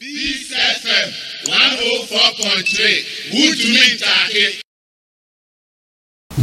Peace FM 104.3. Good to meet you.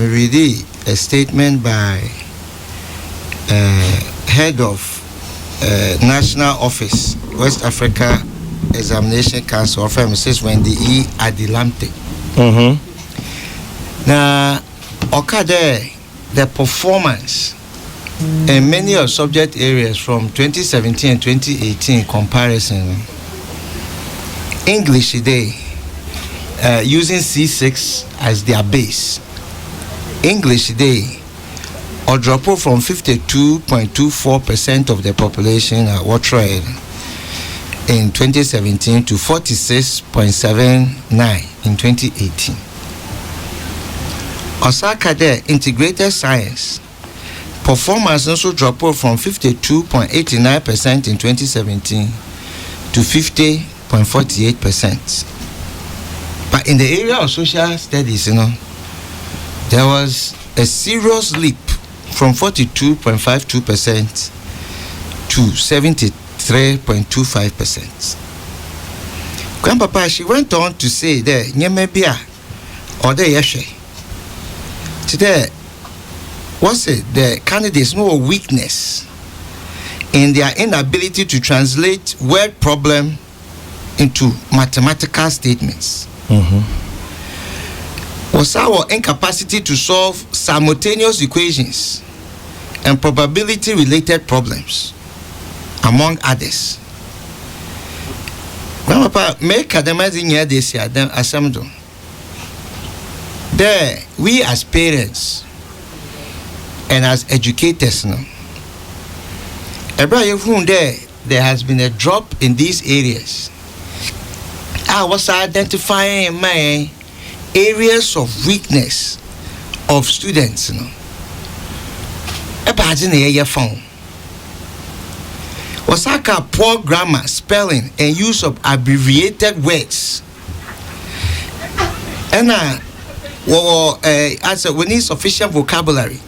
Me read a statement by head of National Office, West Africa Examination Council of Mrs. Wendy E. Adilamte. Now, okay, the performance in many of subject areas from 2017 and 2018 comparison. English today, using C6 as their base. English today, or drop from 52.24% of the population at Watroid in 2017 to 46.79 in 2018. Osaka there, integrated science performance also dropped from 52.89% in 2017 to 50.48%. But in the area of social studies, there was a serious leap from 42.52% to 73.25%. Grandpapa, she went on to say that Nyemebia or the Yeshe. Today, what's it? The candidates know a weakness in their inability to translate word problem into mathematical statements. Was our incapacity to solve simultaneous equations and probability related problems, among others. Grandpapa, make academics in here this year, then assemble. There, we as parents and as educators now, there has been a drop in these areas. I was identifying my areas of weakness of students. Osaka poor grammar, spelling, and use of abbreviated words. And we need sufficient vocabulary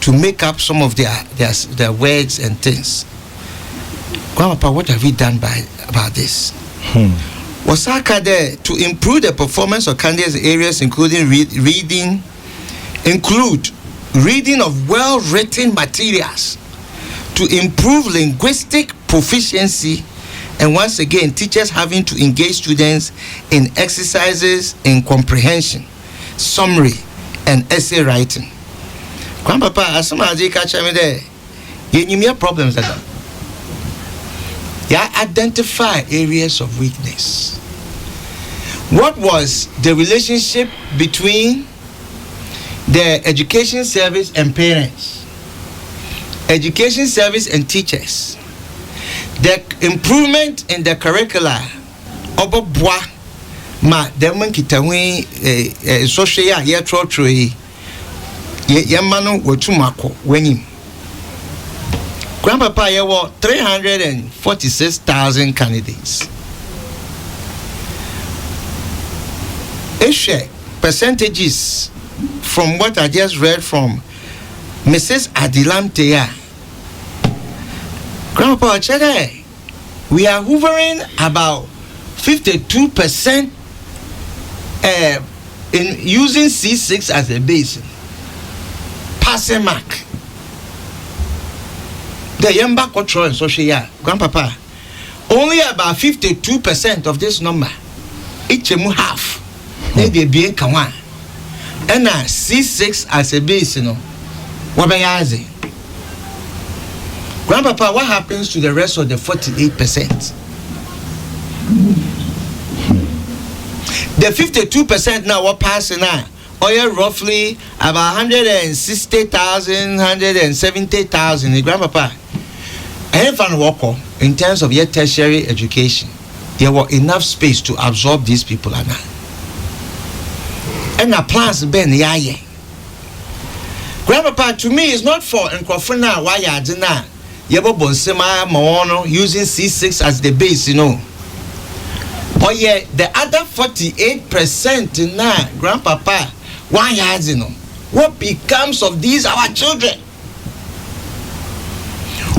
to make up some of their words and things. Grandpa, what have we done about this? Osaka there to improve the performance of candidates areas including reading of well-written materials to improve linguistic proficiency, and once again teachers having to engage students in exercises in comprehension, summary, and essay writing. Grandpapa, as some as you catch me there, you have problems with that. You identify areas of weakness. What was the relationship between the education service and parents, education service and teachers, the improvement in the curricula, obobwa ma demen kitawi social ya trotro yemano wotumako wenim. Grandpapa, there were 346,000 candidates. Percentages from what I just read from Mrs. Adilamte. Grandpa, we are hovering about 52% in using C6 as a base. Passing mark. The Yamba control and social Grandpapa, only about 52% of this number, each half, maybe be kawan. And now C6 as a base, what be Grandpapa, what happens to the rest of the 48%? The 52% now what passing now? Oil roughly about 160,000, 170,000. Grandpapa, in terms of your tertiary education, there was enough space to absorb these people now. And the plans ben yaye. Grandpapa, to me, it's not for Nkofuna why you dina yebo bonsema maono using C6 as the base, But yeah, the other 48% now, Grandpapa, why you what becomes of these our children?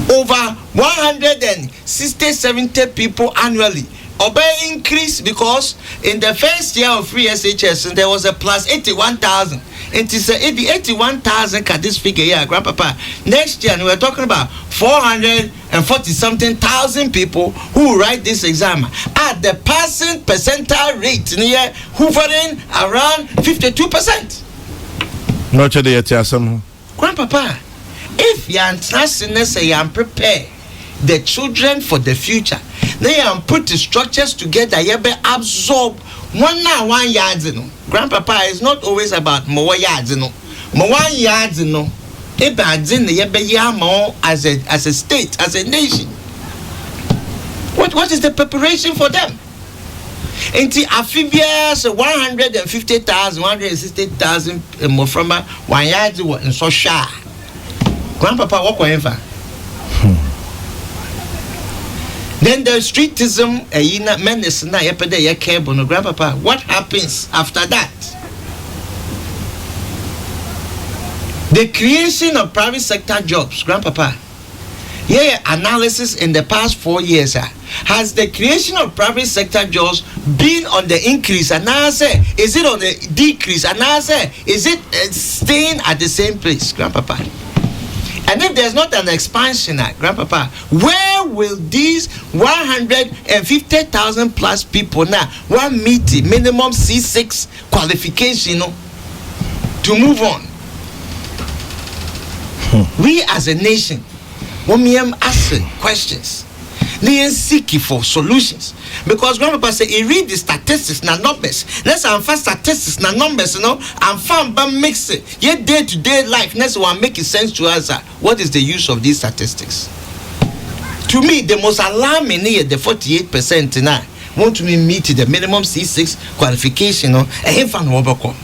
Over 160-70 people annually obey increase because in the first year of free SHS there was a plus 81,000. It is 81,000 at this figure here, Grandpapa. Next year we're talking about 440 something thousand people who write this exam at the passing percentile rate near hovering around 52%. No chede Grandpapa, if you are say you prepare the children for the future, they are put the structures together, you be absorb one yard. Grandpapa, is not always about more yards, more yards, as a state, as a nation. What is the preparation for them? Into amphibians 150,000, 160,000 more from 1 yard in so shy. Grandpapa, what whatever. Then the streetism, menace na yepede ye cable no. Grandpapa, what happens after that? The creation of private sector jobs, Grandpapa. Yeah, analysis in the past 4 years, has the creation of private sector jobs been on the increase? And now say, is it on the decrease? And now say, is it staying at the same place, Grandpapa? And if there's not an expansion, Grandpapa, where will these 150,000 plus people now meet the minimum C6 qualification to move on? We as a nation, when we are asking questions, they are seeking for solutions. Because Grandpapa say, he read the statistics na numbers. Let's find statistics na numbers, and find but mix it. Yet day-to-day life, next one make it sense to us. What is the use of these statistics? To me, the most alarming here, the 48% now want to meet the minimum C6 qualification, and he found overcome.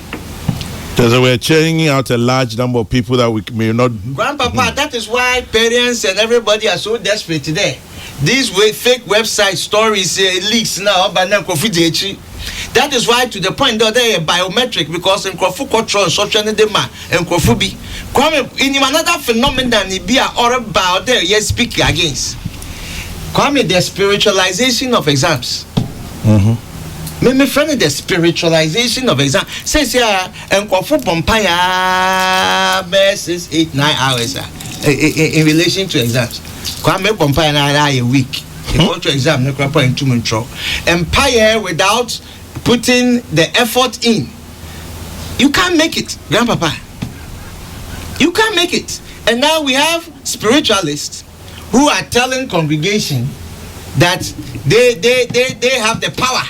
So we're churning out a large number of people that we may not. Grandpapa, that is why parents and everybody are so desperate today. These fake website stories leaks now, but now that is why to the point that they are biometric, because in Kofu control social demand and Kofu be come in another phenomenon be or about there yes speak against. Come the spiritualization of exams. Me friend the spiritualization of exam says here and Kofu Pompaya versus 8-9 hours in relation to exams. Kwame Pompaya na a week. He go to exam no crap in 2 months. Empire without putting the effort in. You can't make it, Grandpapa. You can't make it. And now we have spiritualists who are telling congregation that they have the power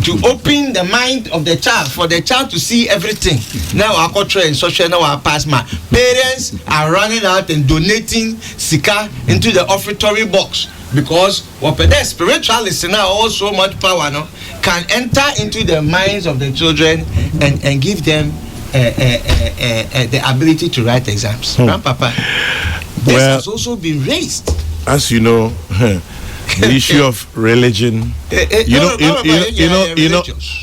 to open the mind of the child, for the child to see everything. Now our culture and social now our past man. Parents are running out and donating sika into the offertory box, because what the spiritualists now also much power can enter into the minds of the children and give them the ability to write exams. Grandpapa, this has also been raised. As you know, the issue of religion.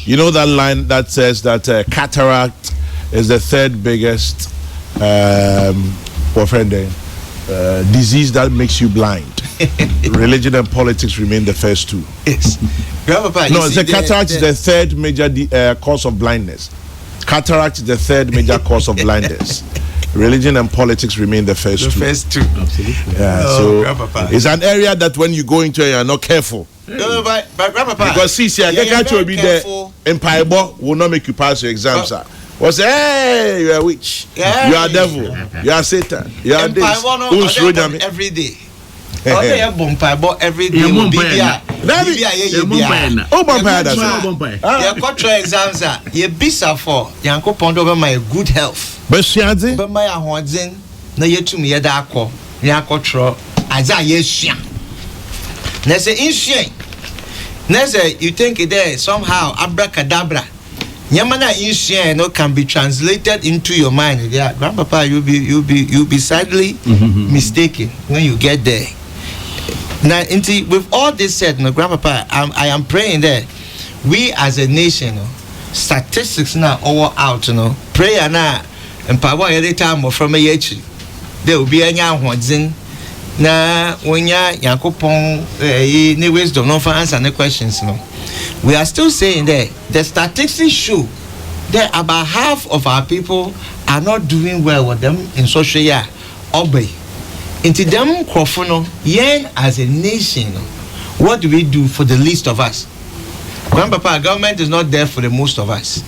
You know that line that says that cataract is the third biggest disease that makes you blind. Religion and politics remain the first two. Yes. No, the cataract is the third major cause of blindness. Cataract is the third major cause of blindness. Religion and politics remain the first two. The first two. Absolutely. Yeah, so it's an area that when you go into it, you're not careful. No, but Grandpapa, because see, I can't be there. Empire will not make you pass your exams. Was hey, you are a witch, you are a devil, you are Satan, you are this. Every day. Every day. Exams you bisa for yanko pondo be my good health. But she had it. But my ahoden na yetum ye da akọ yanko tro aza ye hia. Na say inshe. Na say you think there somehow abracadabra. Nyamana inshe no can be translated into your mind. Yeah, Grandpapa, you'll be sadly mistaken when you get there. Now, with all this said, Grandpapa, I am praying that we as a nation, statistics now all out, prayer now, and power every time from a year, there will be a young one, na wonya yakopon ne wisdom no for answer the questions no. We are still saying that the statistics show that about half of our people are not doing well with them in social year. Obey. Into them crofono, yen as a nation, what do we do for the least of us? Grandpapa, government is not there for the most of us.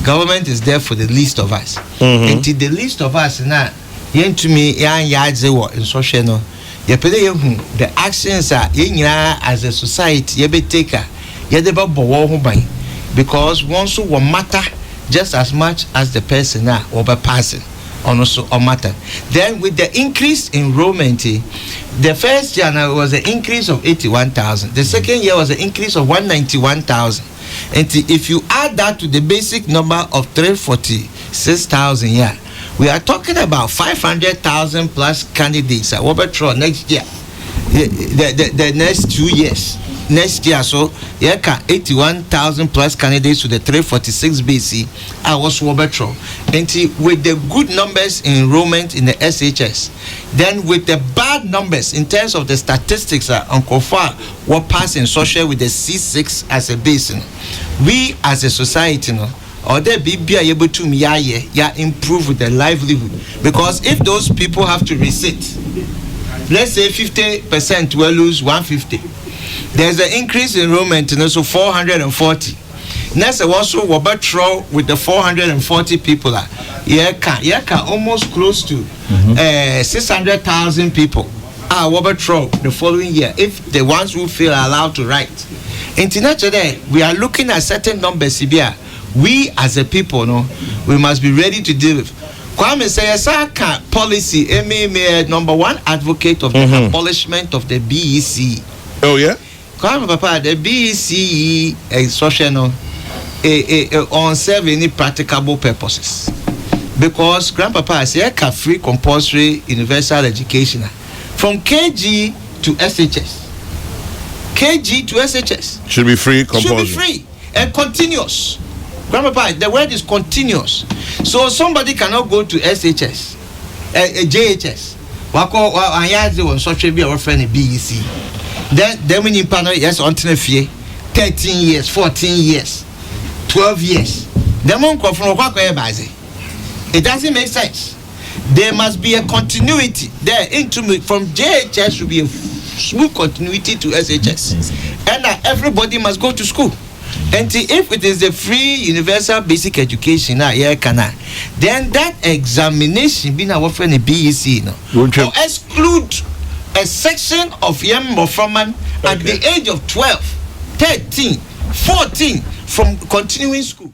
Government is there for the least of us. Into the least of us now, yen to me, yan yadze in social no. The actions are as a society, ye be taker, ye deba bowo by because once will matter just as much as the person now or by person also or matter. Then with the increase in enrollment, the first year now was an increase of 81,000. The second year was an increase of 191,000. And if you add that to the basic number of 346,000, yeah, we are talking about 500,000 plus candidates at Wobetro next year. The next 2 years. Next year, so 81,000 plus candidates to the 346 BC. I was Wobetro. And with the good numbers in enrollment in the SHS, then with the bad numbers in terms of the statistics on Kofa were passing social with the C6 as a basin, we as a society, or they be able to improve with their livelihood. Because if those people have to resit, let's say 50% will lose 150. There's an increase in enrollment, so 440. Next, also Wobetro with the 440 people, almost close to 600,000 people. Wobetro the following year, if the ones who feel allowed to write. Internationally, we are looking at certain numbers. We as a people, we must be ready to deal with. Kwame says, policy, number one advocate of the abolishment of the BEC. Oh, yeah? Kwame Papa, the BEC is social on serve any practicable purposes. Because Grandpapa says, free compulsory universal education from KG to SHS. KG to SHS. Should be free, compulsory. Should be free and continuous. Grandpapa, the word is continuous. So somebody cannot go to SHS, JHS. Wako anyaze on social be our friend BEC. Then we need panel yes until 13 years, 14 years, 12 years. Then one come from it doesn't make sense. There must be a continuity there from JHS should be a smooth continuity to SHS, and everybody must go to school. And if it is a free universal basic education, then that examination being our friend a BEC, or exclude a section of young Moframan at the age of 12, 13, 14 from continuing school.